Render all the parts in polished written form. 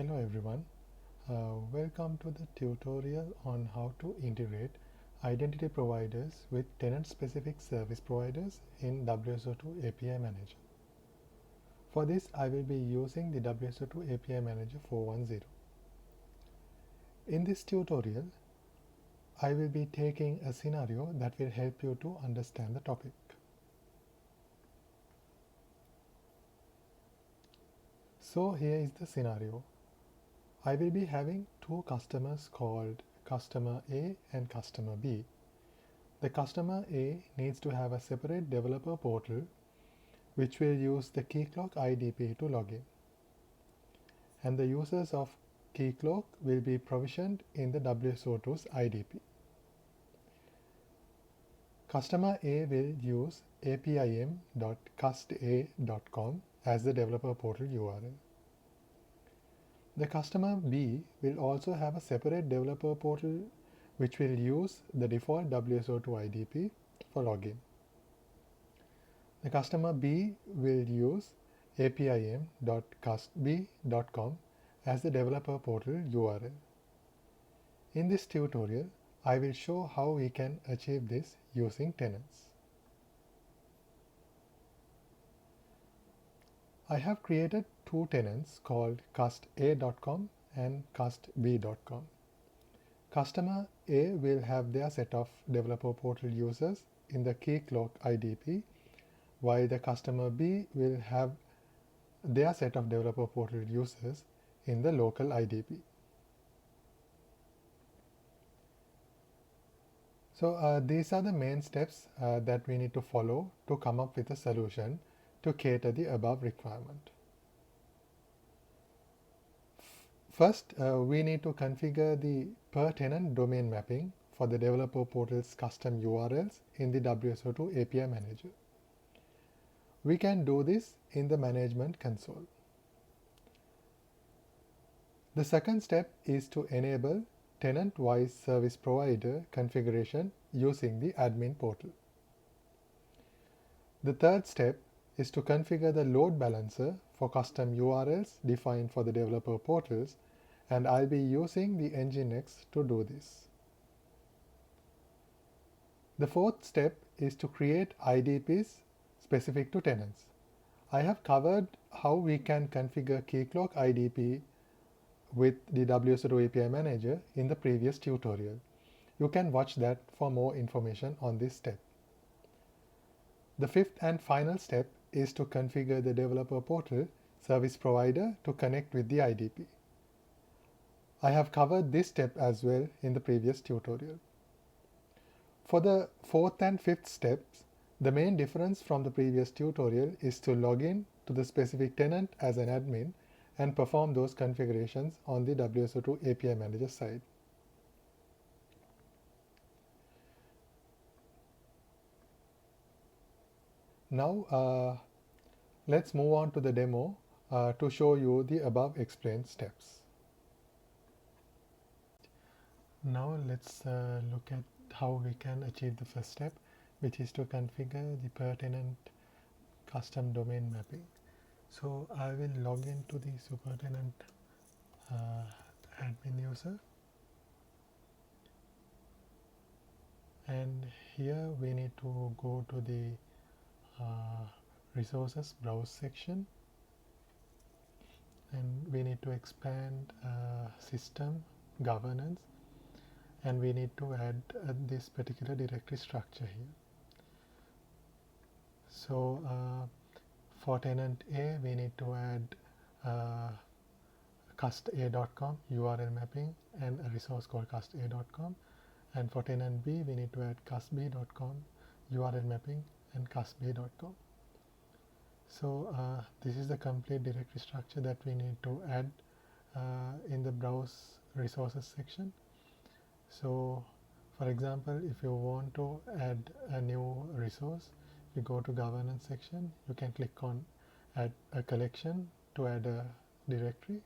Hello everyone, welcome to the tutorial on how to integrate identity providers with tenant-specific service providers in WSO2 API Manager. For this, I will be using the WSO2 API Manager 4.10. In this tutorial, I will be taking a scenario that will help you to understand the topic. So here is the scenario. I will be having two customers called customer A and customer B. The customer A needs to have a separate developer portal which will use the Keycloak IDP to log in. And the users of Keycloak will be provisioned in the WSO2's IDP. Customer A will use apim.custa.com as the developer portal URL. The customer B will also have a separate developer portal which will use the default WSO2 IDP for login. The customer B will use apim.custb.com as the developer portal URL. In this tutorial, I will show how we can achieve this using tenants. I have created two tenants called custa.com and custb.com. Customer A will have their set of developer portal users in the Keycloak IDP, while the customer B will have their set of developer portal users in the local IDP. So these are the main steps that we need to follow to come up with a solution to cater the above requirement. First, we need to configure the per tenant domain mapping for the developer portal's custom URLs in the WSO2 API Manager. We can do this in the management console. The second step is to enable tenant-wise service provider configuration using the admin portal. The third step is to configure the load balancer for custom URLs defined for the developer portals, and I'll be using the Nginx to do this. The fourth step is to create IDPs specific to tenants. I have covered how we can configure Keycloak IDP with the WSO2 API Manager in the previous tutorial. You can watch that for more information on this step. The fifth and final step is to configure the developer portal service provider to connect with the IDP. I have covered this step as well in the previous tutorial. For the fourth and fifth steps, the main difference from the previous tutorial is to log in to the specific tenant as an admin and perform those configurations on the WSO2 API Manager side. Now, let's move on to the demo to show you the above explained steps. Now let's look at how we can achieve the first step, which is to configure the per tenant custom domain mapping. So I will log into the supertenant admin user, and here we need to go to the resources browse section, and we need to expand system governance, and we need to add this particular directory structure here. So for tenant A, we need to add custa.com URL mapping and a resource called custa.com, and for tenant B, we need to add custb.com URL mapping and custb.com. So this is the complete directory structure that we need to add in the browse resources section. So for example, if you want to add a new resource, you go to governance section, you can click on add a collection to add a directory,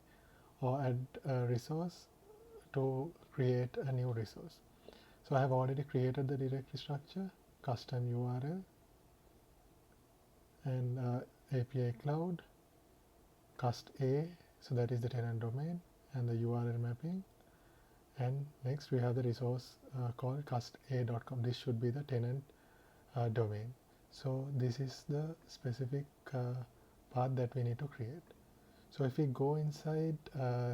or add a resource to create a new resource. So I have already created the directory structure, custom URL, and API cloud, cust A So that is the tenant domain and the URL mapping. And next we have the resource called cust.a.com. This should be the tenant domain. So this is the specific path that we need to create. So if we go inside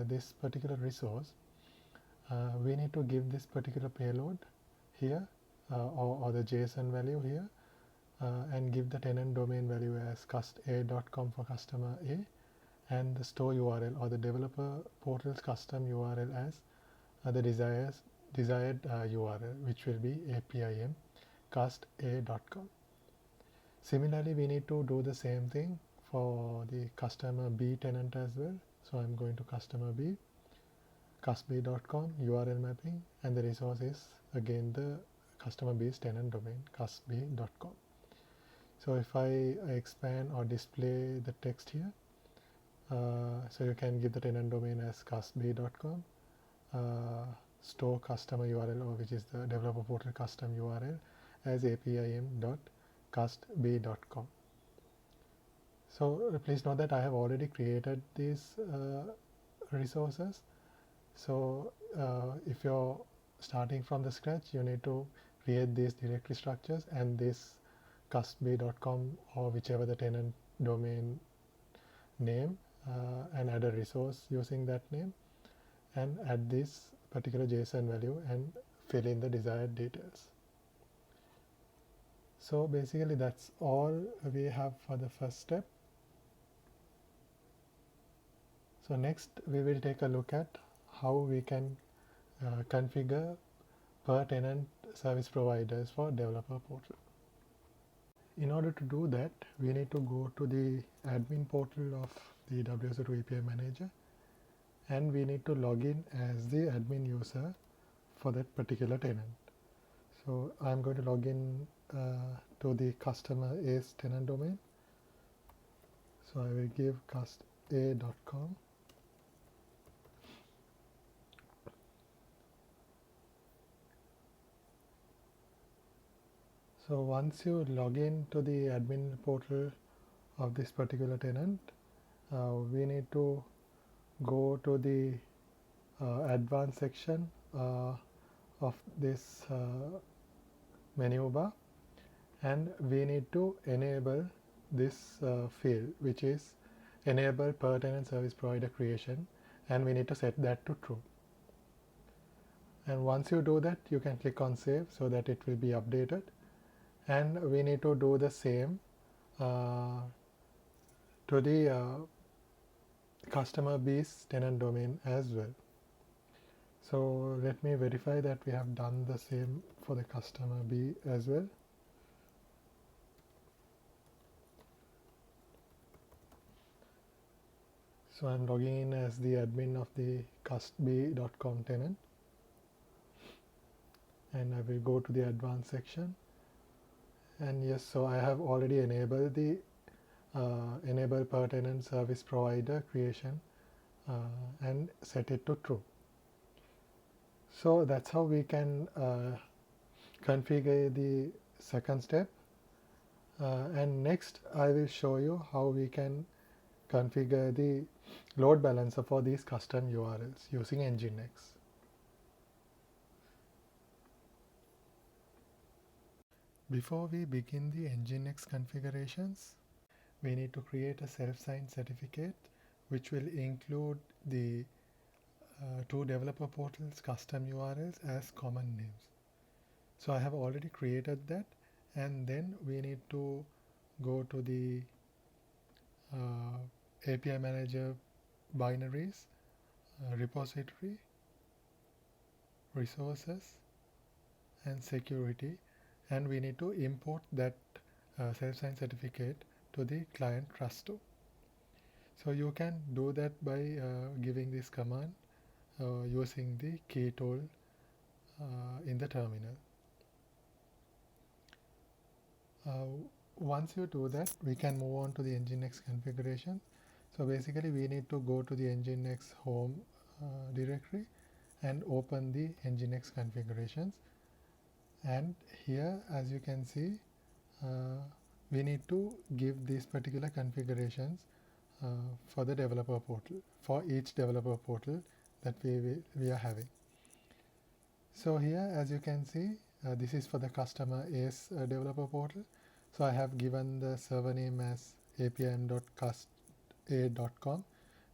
this particular resource, we need to give this particular payload here or the JSON value here, and give the tenant domain value as cust.a.com for customer A, and the store URL or the developer portal's custom URL as the desired URL, which will be APIM cust.a.com. Similarly, we need to do the same thing for the customer B tenant as well. So I'm going to customer B, custb.com URL mapping, and the resource is again the customer B's tenant domain, custb.com. So if I expand or display the text here, so you can give the tenant domain as custb.com, store customer URL, or which is the developer portal custom URL, as apim.custb.com. So please note that I have already created these resources. So if you're starting from the scratch, you need to create these directory structures and this custb.com or whichever the tenant domain name, and add a resource using that name, and add this particular JSON value and fill in the desired details. So basically that's all we have for the first step. So next we will take a look at how we can configure per tenant service providers for developer portal. In order to do that, we need to go to the admin portal of the WSO2 API Manager, and we need to log in as the admin user for that particular tenant. So I'm going to log in to the customer A's tenant domain. So I will give cust.a.com. So once you log in to the admin portal of this particular tenant, we need to go to the advanced section of this menu bar, and we need to enable this field, which is enable per tenant service provider creation, and we need to set that to true. And once you do that, you can click on save so that it will be updated, and we need to do the same to the customer B's tenant domain as well. So let me verify that we have done the same for the customer B as well. So I'm logging in as the admin of the custb.com tenant, and I will go to the advanced section, and yes, so I have already enabled the enable per tenant service provider creation and set it to true. So that's how we can configure the second step, and next I will show you how we can configure the load balancer for these custom URLs using Nginx. Before we begin the Nginx configurations, we need to create a self-signed certificate which will include the two developer portals custom URLs as common names. So I have already created that, and then we need to go to the API Manager binaries, repository, resources, and security, and we need to import that self-signed certificate to the client Trust2. So you can do that by giving this command using the key tool in the terminal. Once you do that, we can move on to the Nginx configuration. So basically we need to go to the Nginx home directory and open the Nginx configurations, and here as you can see we need to give these particular configurations for the developer portal, for each developer portal that we are having. So here, as you can see, this is for the customer A's developer portal. So I have given the server name as apim.cust.a.com,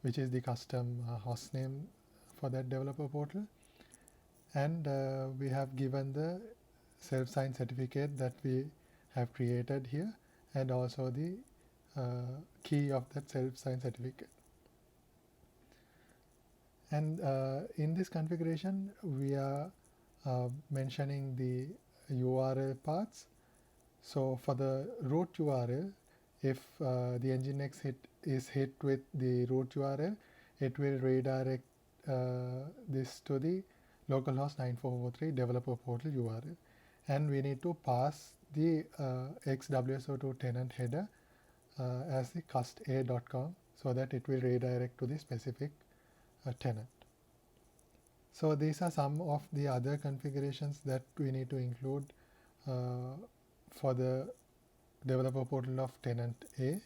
which is the custom host name for that developer portal. And we have given the self-signed certificate that we have created here, and also the key of that self-signed certificate. And in this configuration, we are mentioning the URL paths. So for the root URL, if the Nginx is hit with the root URL, it will redirect this to the localhost 9443 developer portal URL. And we need to pass the WSO2 tenant header as the cust.a.com, so that it will redirect to the specific tenant. So these are some of the other configurations that we need to include for the developer portal of tenant A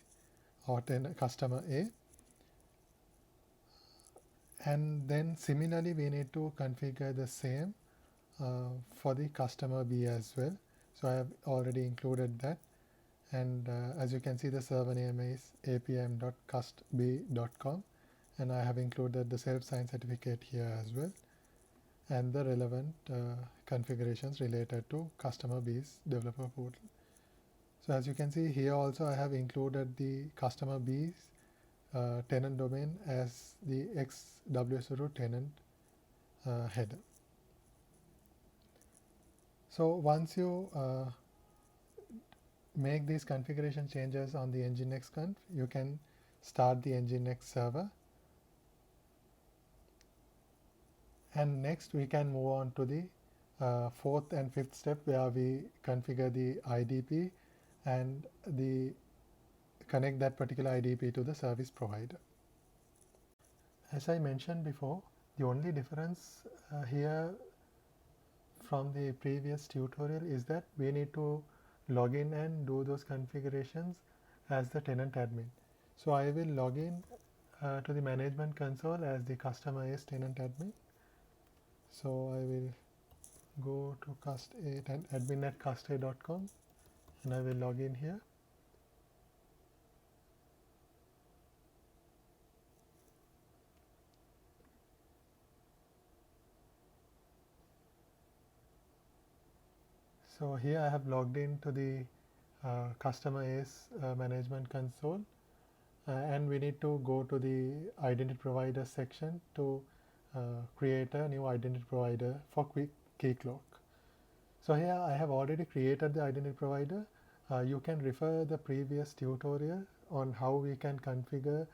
or customer A. And then similarly, we need to configure the same for the customer B as well. So I have already included that. And as you can see, the server name is apm.custb.com, and I have included the self-signed certificate here as well, and the relevant configurations related to customer B's developer portal. So as you can see here also, I have included the customer B's tenant domain as the XWSO2 tenant header. So once you make these configuration changes on the Nginx conf, you can start the Nginx server. And next we can move on to the fourth and fifth step, where we configure the IDP and connect that particular IDP to the service provider. As I mentioned before, the only difference here from the previous tutorial is that we need to log in and do those configurations as the tenant admin. So I will log in to the management console as the customer is tenant admin. So I will go to admin@cust.a.com and I will log in here. So here I have logged into the customer A's management console, and we need to go to the identity provider section to create a new identity provider for Keycloak. So here I have already created the identity provider. You can refer the previous tutorial on how we can configure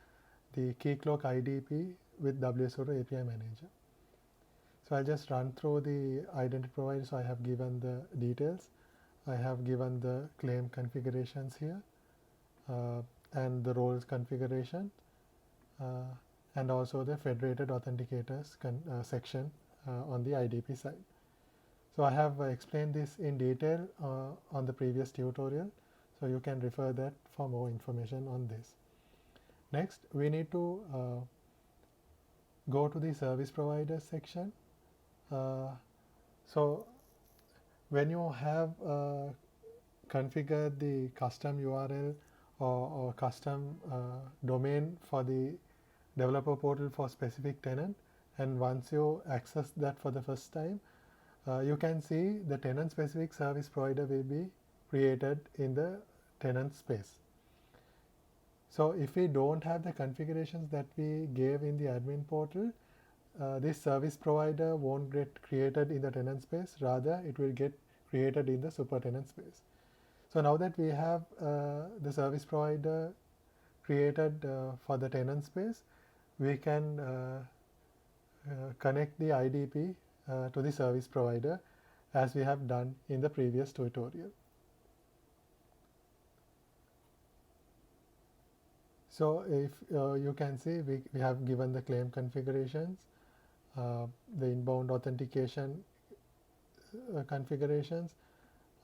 the Keycloak IDP with WSO2 API Manager. So I'll just run through the identity provider. So I have given the details. I have given the claim configurations here and the roles configuration and also the federated authenticators section on the IDP side. So I have explained this in detail on the previous tutorial. So you can refer that for more information on this. Next, we need to go to the service provider section. So when you have configured the custom URL or custom domain for the developer portal for specific tenant, and once you access that for the first time, you can see the tenant specific service provider will be created in the tenant space. So if we don't have the configurations that we gave in the admin portal, this service provider won't get created in the tenant space, rather it will get created in the super tenant space. So now that we have the service provider created for the tenant space, we can connect the IDP to the service provider as we have done in the previous tutorial. So if you can see, we have given the claim configurations, the inbound authentication configurations,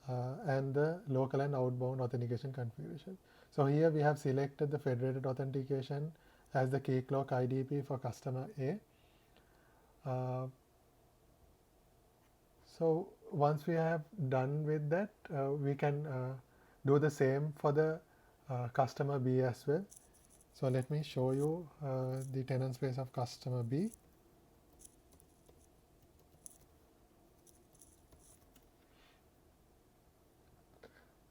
and the local and outbound authentication configuration. So here we have selected the federated authentication as the key clock IDP for customer A. So once we have done with that, we can do the same for the customer B as well. So let me show you the tenant space of customer B.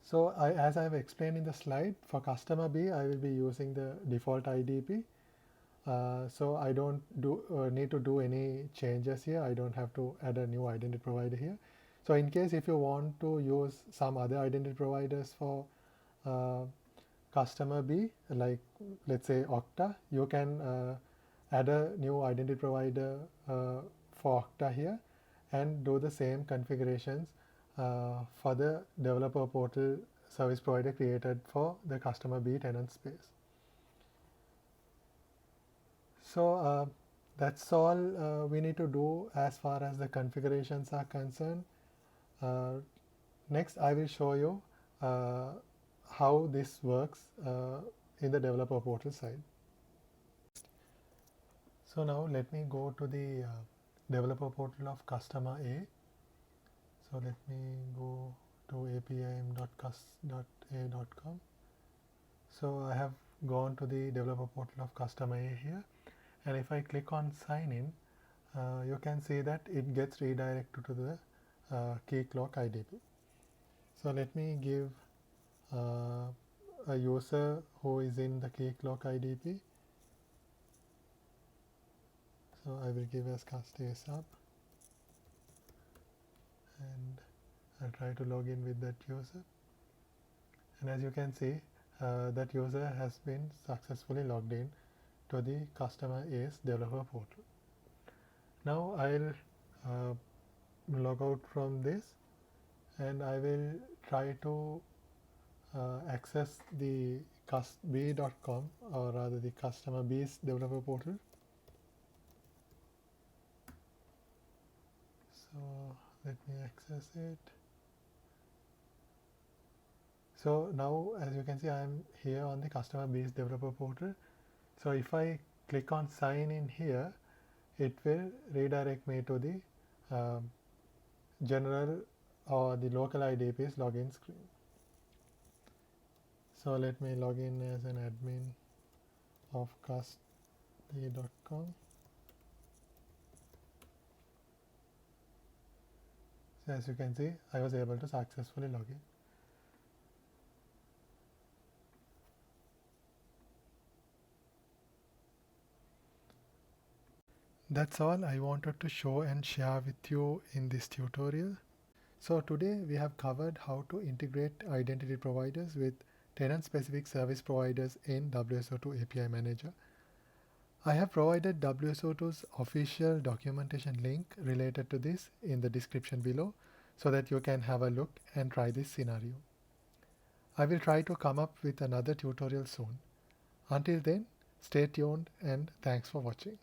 So as I have explained in the slide, for customer B, I will be using the default IDP. So I don't need to do any changes here. I don't have to add a new identity provider here. So in case if you want to use some other identity providers for customer B, like let's say Okta, you can add a new identity provider for Okta here and do the same configurations for the developer portal service provider created for the customer B tenant space. So that's all we need to do as far as the configurations are concerned. Next, I will show you how this works in the developer portal side. So now let me go to the developer portal of customer A. So let me go to apim.cust.a.com. So I have gone to the developer portal of customer A here, and if I click on sign in, you can see that it gets redirected to the key clock IDP. So let me give a user who is in the key clock IDP. So I will give as cust.asap and I'll try to log in with that user. And as you can see, that user has been successfully logged in to the customer A's developer portal. Now I'll log out from this and I will try to access the custb.com, or rather the customer B's developer portal. So let me access it. So now as you can see, I am here on the customer B's developer portal. So if I click on sign in here, it will redirect me to the general or the local IDP's login screen. So let me log in as an admin of custb.com. So as you can see, I was able to successfully log in. That's all I wanted to show and share with you in this tutorial. So today we have covered how to integrate identity providers with tenant-specific service providers in WSO2 API Manager. I have provided WSO2's official documentation link related to this in the description below so that you can have a look and try this scenario. I will try to come up with another tutorial soon. Until then, stay tuned and thanks for watching.